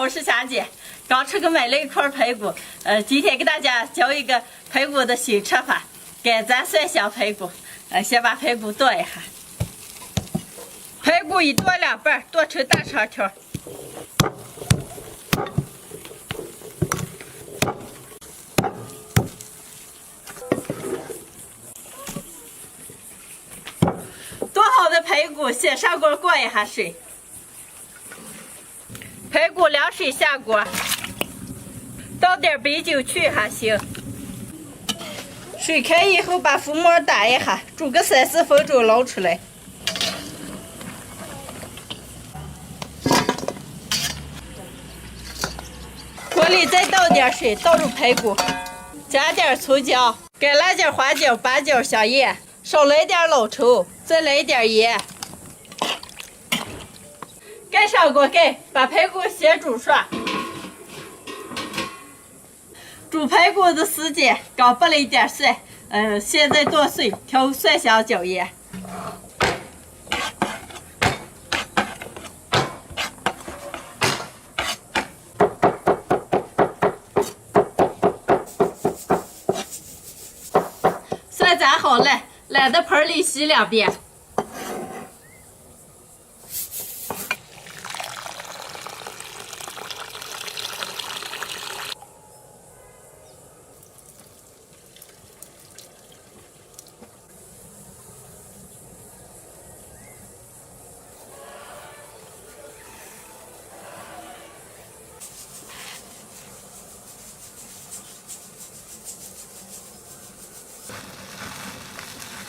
我是夏姐，刚出去买了一块排骨。今天给大家教一个排骨的新吃法，干炸蒜香排骨。先把排骨剁一下，排骨一剁两半，剁成大长条。剁好的排骨先上锅过一下水。排骨凉水下锅，倒点白酒去一下腥。水开以后把浮沫打一下，煮个3-4分钟捞出来。锅里再倒点水，倒入排骨，加点葱姜、干辣椒、花椒、八角、香叶，少来点老抽，再来点盐。盖上锅盖，把排骨先煮熟。煮排骨的时间刚拨了一点蒜，现在剁碎，调蒜香椒盐。蒜炸好了，揽到盆里洗2遍。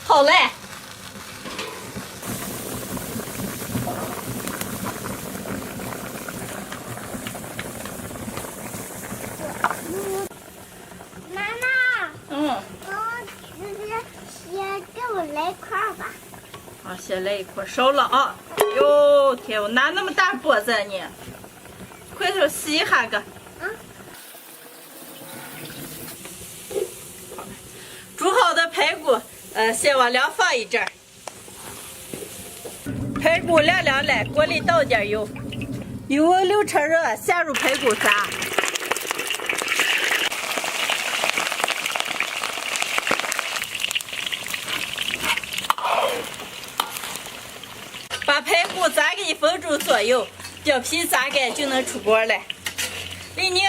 好嘞，妈妈。嗯，先给我来一块吧。好，先来一块，烧了啊！哟天，我拿那么大钵子呢，快点洗一下个。煮好的排骨，先往凉放一阵儿。排骨晾凉了，锅里倒点油，油流成热，下入排骨渣。把排骨炸个1分钟左右，表皮炸干就能出锅了。李宁，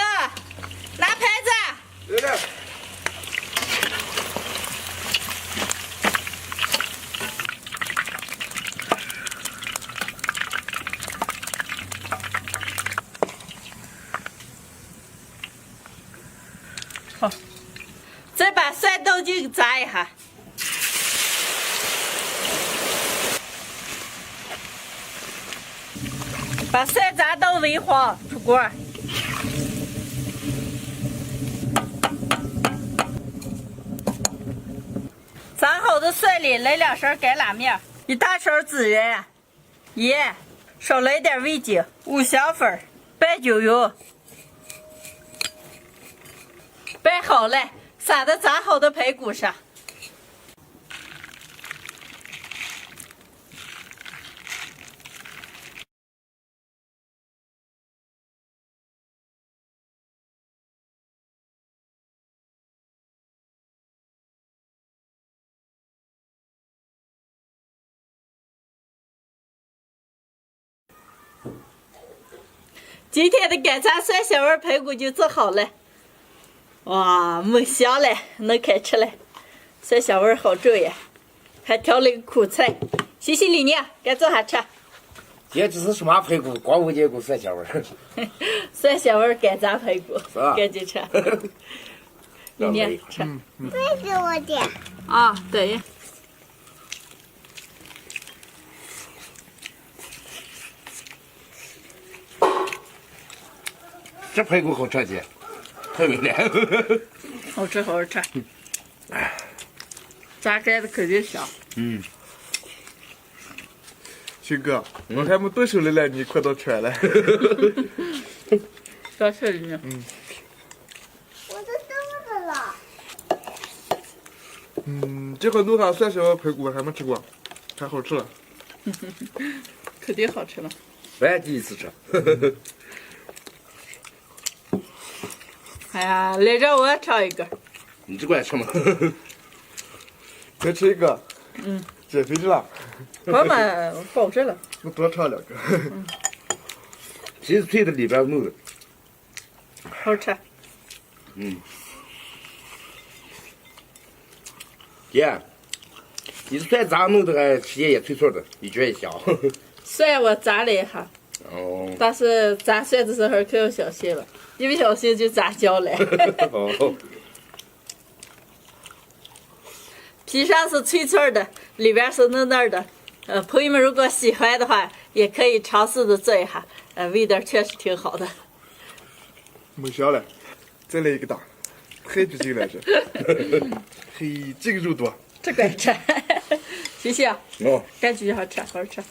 拿盘子。有点。好，再把蒜倒进炸一下。把蒜炸到微黄，出锅。炸好的蒜里来2勺干辣面，1大勺孜然、盐，少来点味精、五香粉、半酒油。拌好了，撒到炸好的排骨上。今天的干炸蒜香味排骨就做好了。哇，没香了，能开吃了，蒜香味好重呀！还调了个苦菜，谢谢李宁，该坐下吃。这是什么排骨？光闻见股蒜香味儿。蒜香味干炸排骨，是吧？赶紧吃。李宁吃。再给我点。啊，对。这排骨好吃些，特别的。好吃，好吃。炸干的肯定香。鑫哥，我还没动手来了，你快到吃了。多吃里面。我都冻着了。这个弄上蒜香排骨我还没吃过，太好吃了。肯定好吃了。我也第一次吃。哎呀，来着我尝一个。你只管吃吗？再吃一个。嗯。减肥去了。我嘛不好吃了。我多尝2个。鸡腿的里边弄的。好吃。姐，你蒜咋弄的还吃起也脆脆的，一卷一香。蒜我炸了一下，哦。但是炸蒜的时候可要小心了，一不小心就炸焦了。哦。皮上是脆脆的，里边是嫩嫩的。朋友们如果喜欢的话，也可以尝试着做一下，味道确实挺好的。没香了，再来一个大，太逼真了这。嘿，这个肉多。这个吃，谢谢。哦。感觉好吃，好吃。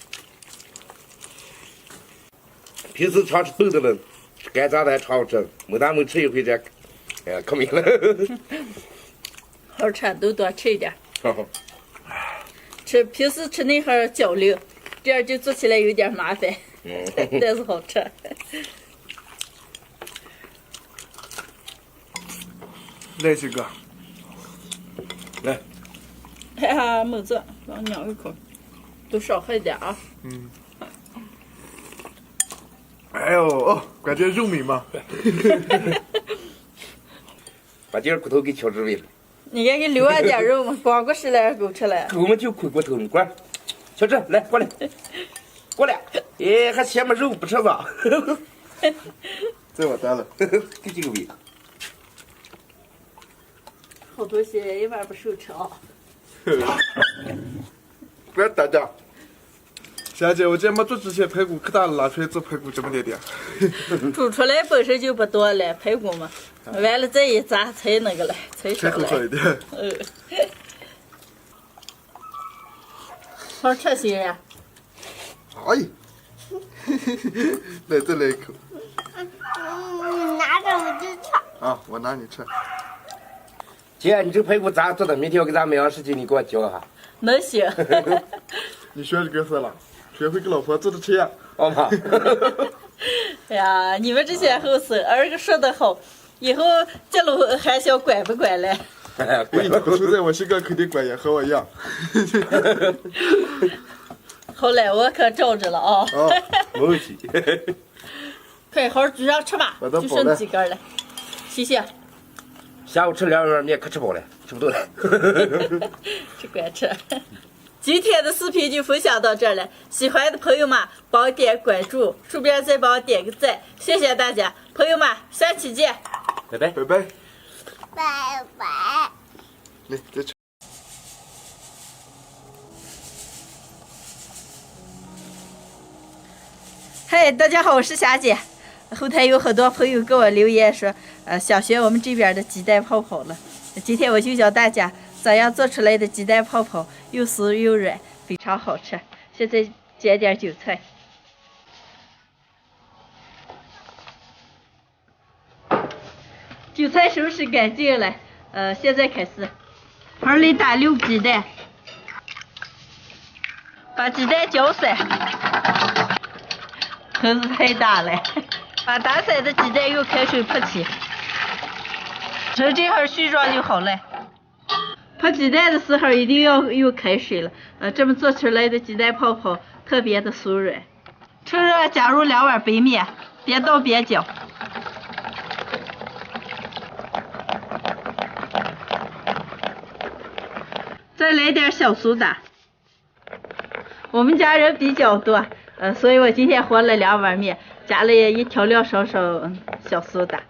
平时常吃豆的人，干炸的还常吃，没吃一回这，哎呀，可没了。好吃，都多吃一点。好。平时吃那会焦溜，这样就做起来有点麻烦，但是好吃。来几个。来。哎呀，没做，让咬一口，都少喝一点啊。哎呦哦，关键肉美嘛。把点骨头给敲至位了。你也给留下点肉嘛，光顾吃了够吃了。我们就亏骨头，过来，小志来过来，过来，哎，还嫌么肉不吃吧？这我担了，给几个胃。好东西一般不受吃啊。不要打架。霞姐，我今天没做之前排骨可大了，拿出来做排骨这么点点。煮出来本身就不多了，排骨嘛，完了再一炸才那个了，才少才好一了。点。好吃些呀。哎，来再来一口。你拿着我就吃。啊，我拿你吃。姐，你这排骨咋做的？明天我给咱买上10斤，你给我教一下。能行。你学这个事了，学会给老婆做的吃呀。好吗？哎呀，你们这些后生，儿个说得好，以后这路还想管不管嘞？哎，口头在我心肝肯定管也和我一样。好嘞，我可照着了啊。没问题。快好煮上吃吧，就剩几根了。谢谢。下午吃2碗面可吃饱了，吃不动了。吃乖吃。今天的视频就分享到这儿了，喜欢的朋友们帮我点关注，顺便再帮我点个赞，谢谢大家，朋友们，下期见，拜拜。拜拜。拜拜。来，再吃。嗨，大家好，我是霞姐。后台有很多朋友给我留言说，想学我们这边的鸡蛋泡泡了。今天我就教大家怎样做出来的鸡蛋泡泡，又酥又软，非常好吃。现在煎点韭菜，韭菜收拾干净了。现在开始，盆里打6鸡蛋，把鸡蛋搅散。盆子太大了，把打散的鸡蛋用开水泼起，成这样絮状就好了。泼鸡蛋的时候一定要用开水了，这么做出来的鸡蛋泡泡特别的酥软。趁热加入2碗白面，边倒边搅。再来点小苏打。我们家人比较多，所以我今天和了2碗面，加了一调料少小苏打，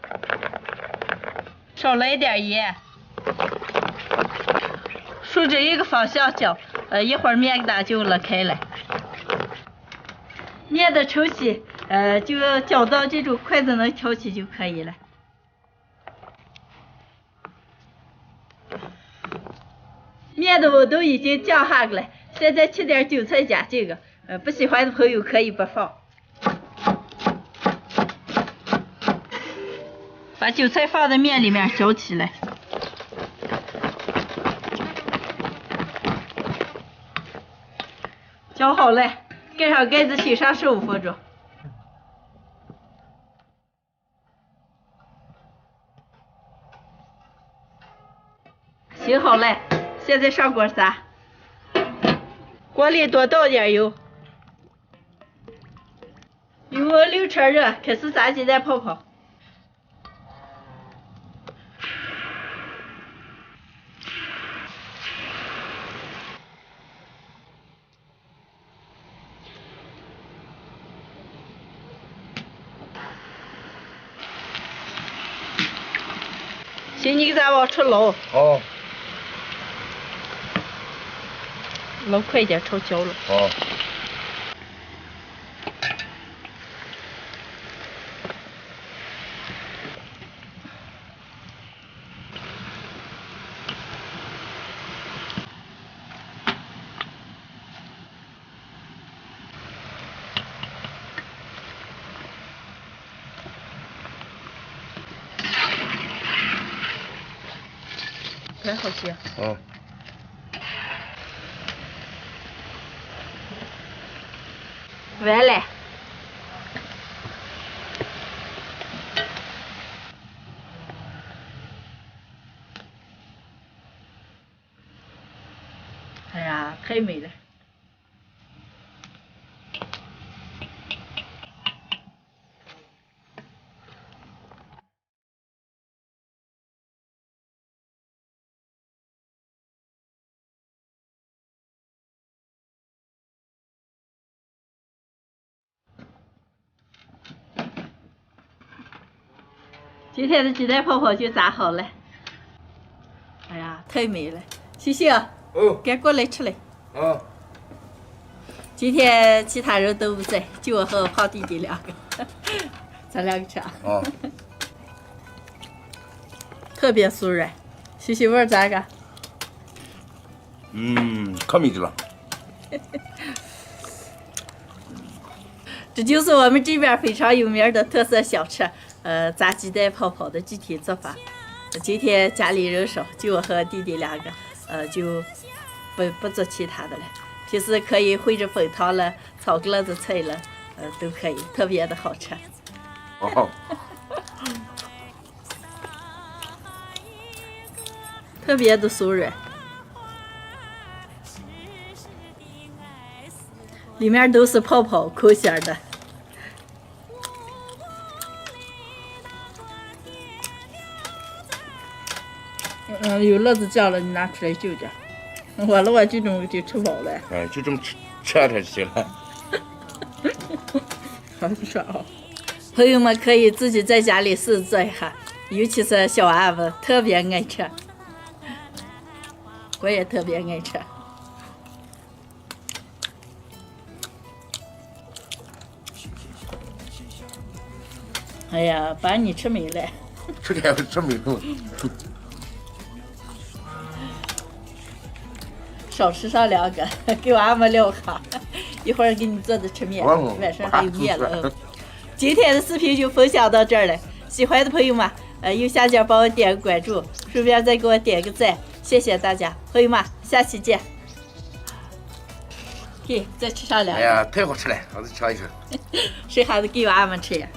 少来一点盐，顺着一个方向搅，一会儿面给它就拉开了。面的抽起，就搅到这种筷子能挑起就可以了。面的我都已经降下了，现在切点韭菜加这个，不喜欢的朋友可以不放。把韭菜放在面里面搅起来。搅好了，盖上盖子醒上15分钟。洗好了，现在上锅炸。锅里多倒点油，油流车热，开始炸鸡蛋泡泡。先你给咱往出捞，哦捞快点，炒焦了。哦。还好些。哦。完了。哎呀，太美了。今天的鸡蛋泡泡就炸好了。哎呀，太美了！星星，哦。该过来吃了。哦。今天其他人都不在，就我和胖弟弟两个，咱两个吃啊。哦。特别酥软，星星味儿咋个？可美极了。这就是我们这边非常有名的特色小吃，炸鸡蛋泡泡的具体做法。今天家里人少，就我和弟弟两个，就不做其他的了。平时可以烩着粉汤了、炒个子菜了，都可以，特别的好吃。哦。特别的酥软，里面都是泡泡，口馅的。有辣子酱了，你拿出来就着。完了，我就这么就吃饱了。哎，就这么吃它就行了。好爽啊！朋友们可以自己在家里试做一下，尤其是小娃娃特别爱吃，我也特别爱吃。哎呀，把你吃没了。吃点吃没了。少吃上2个，给娃们撂炕。一会儿给你做的吃面，晚上还有面了。今天的视频就分享到这儿了，喜欢的朋友们，右下角帮我点个关注，顺便再给我点个赞，谢谢大家，朋友们，下期见。给，再吃上2个。哎呀，太好吃了，我再尝一口。谁还是给娃们吃呀？